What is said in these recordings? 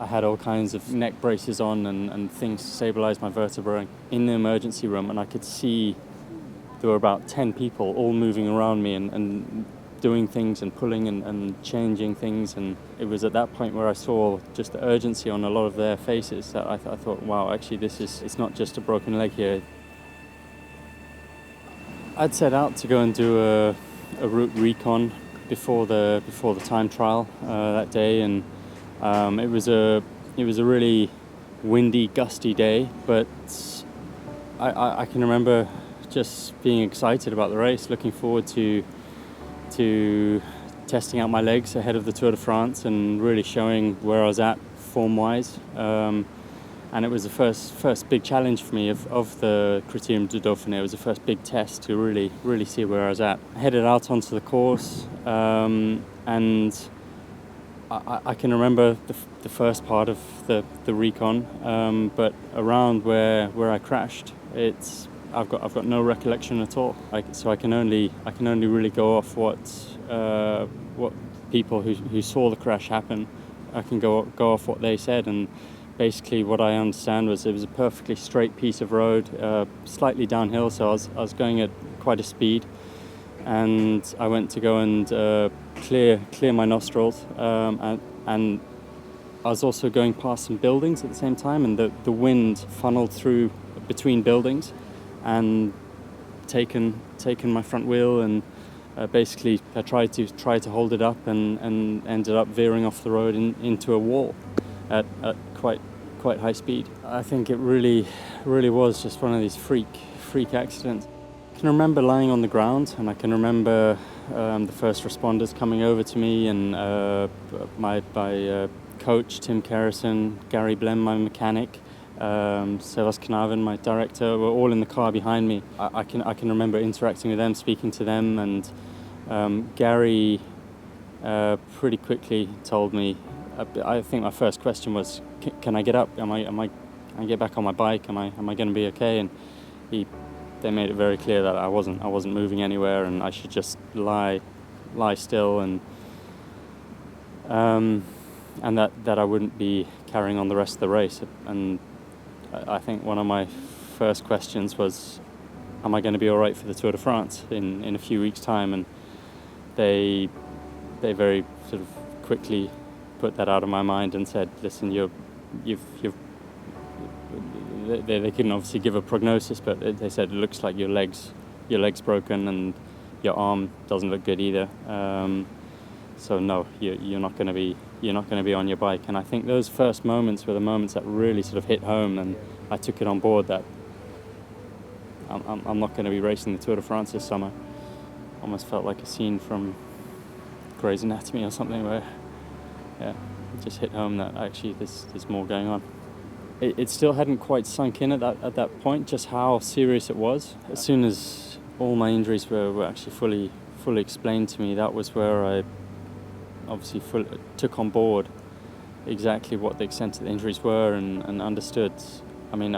I had all kinds of neck braces on and things to stabilize my vertebra in the emergency room, and I could see there were about 10 people all moving around me and doing things and pulling and changing things. And it was at that point where I saw just the urgency on a lot of their faces that I thought, wow, actually it's not just a broken leg here. I'd set out to go and do a route recon before the time trial that day, and it was a really windy, gusty day, but I can remember just being excited about the race, looking forward to testing out my legs ahead of the Tour de France and really showing where I was at form-wise. And it was the first big challenge for me of the Criterium du Dauphiné. It was the first big test to really see where I was at. I headed out onto the course, and I can remember the first part of the recon, but around where I crashed, I've got no recollection at all. So I can only really go off what people who saw the crash happen. I can go off what they said, and basically what I understand was it was a perfectly straight piece of road, slightly downhill. So I was going at quite a speed, and I went to go and clear my nostrils, and I was also going past some buildings at the same time, and the wind funneled through between buildings and taken my front wheel, and basically I tried to hold it up and ended up veering off the road into a wall at quite high speed. I think it really was just one of these freak accidents. I can remember lying on the ground, and I can remember the first responders coming over to me, and my coach Tim Kerrison, Gary Blem, my mechanic, Sevas Knaven, my director, were all in the car behind me. I can remember interacting with them, speaking to them, and Gary pretty quickly told me. I think my first question was, "Can I get up? Can I get back on my bike? Am I going to be okay?" And they made it very clear that I wasn't moving anywhere, and I should just lie still, and that I wouldn't be carrying on the rest of the race. And I think one of my first questions was, am I going to be all right for the Tour de France in a few weeks' time? And they very sort of quickly put that out of my mind and said, listen, they couldn't obviously give a prognosis, but they said it looks like your leg's broken and your arm doesn't look good either. So no, you're not going to be on your bike. And I think those first moments were the moments that really sort of hit home, and I took it on board that I'm not going to be racing the Tour de France this summer. Almost felt like a scene from Grey's Anatomy or something, where it just hit home that actually there's more going on. It still hadn't quite sunk in at that point just how serious it was. As soon as all my injuries were actually fully explained to me, that was where I obviously took on board exactly what the extent of the injuries were and understood. I mean,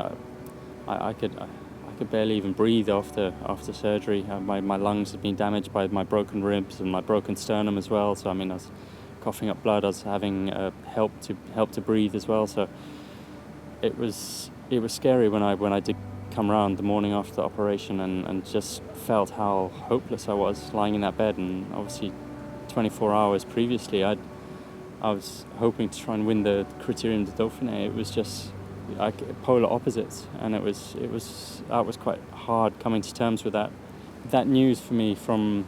I could barely even breathe after surgery. My lungs had been damaged by my broken ribs and my broken sternum as well. So I mean, I was coughing up blood. I was having help to breathe as well. So it was scary when I did come around the morning after the operation and just felt how hopeless I was lying in that bed. And obviously 24 hours previously I was hoping to try and win the Criterium du Dauphiné. It was just polar opposites, and I was quite hard coming to terms with that news for me from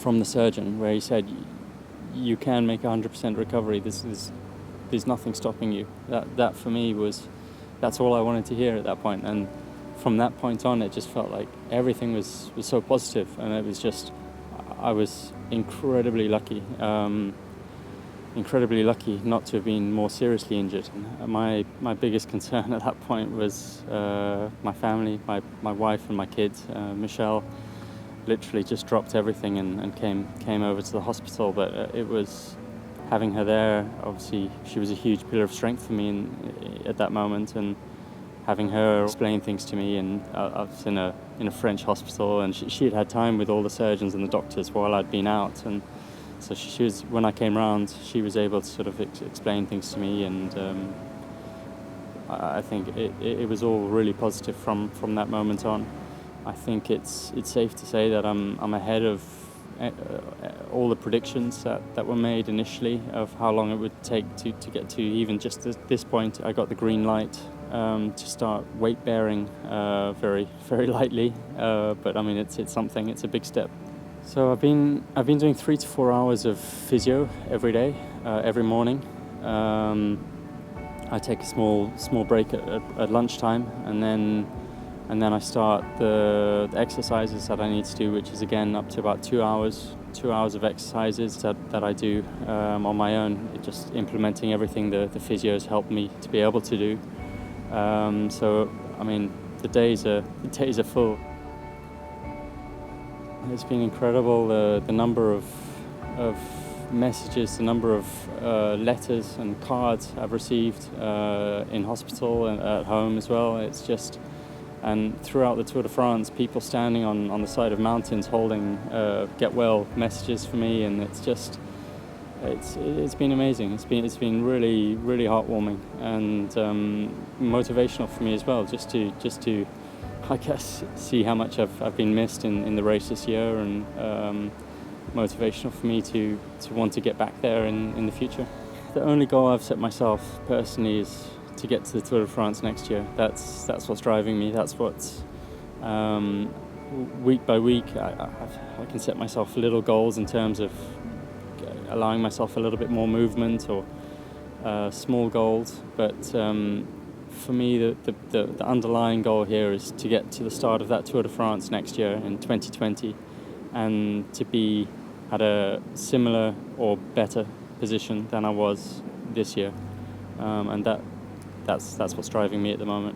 the surgeon, where he said you can make 100% recovery. There's nothing stopping you. That for me that's all I wanted to hear at that point. And from that point on, it just felt like everything was so positive, and it was just, I was incredibly lucky not to have been more seriously injured. My biggest concern at that point was my family, my wife and my kids. Michelle literally just dropped everything and came over to the hospital, but it was having her there. Obviously she was a huge pillar of strength for me at that moment, and having her explain things to me. And I was in a French hospital, and she had time with all the surgeons and the doctors while I'd been out, and So she was, when I came round, she was able to sort of explain things to me, and I think it was all really positive from that moment on. I think it's safe to say that I'm ahead of all the predictions that were made initially of how long it would take to get to even just this point. I got the green light to start weight bearing very, very lightly, but I mean it's something. It's a big step. So I've been doing 3 to 4 hours of physio every day, every morning. I take a small break at lunchtime, and then I start the exercises that I need to do, which is again up to about 2 hours of exercises that I do on my own, just implementing everything the physios helped me to be able to do. So I mean the days are full. It's been incredible, the number of messages, the number of letters and cards I've received in hospital and at home as well. It's just, and throughout the Tour de France, people standing on the side of mountains holding get well messages for me, and it's just, it's been amazing. It's been really, really heartwarming and motivational for me as well, just to I guess see how much I've been missed in the race this year, and motivational for me to want to get back there in the future. The only goal I've set myself personally is to get to the Tour de France next year. That's what's driving me. That's what's week by week I can set myself little goals in terms of allowing myself a little bit more movement, or small goals, but for me the underlying goal here is to get to the start of that Tour de France next year in 2020, and to be at a similar or better position than I was this year, and that's what's driving me at the moment.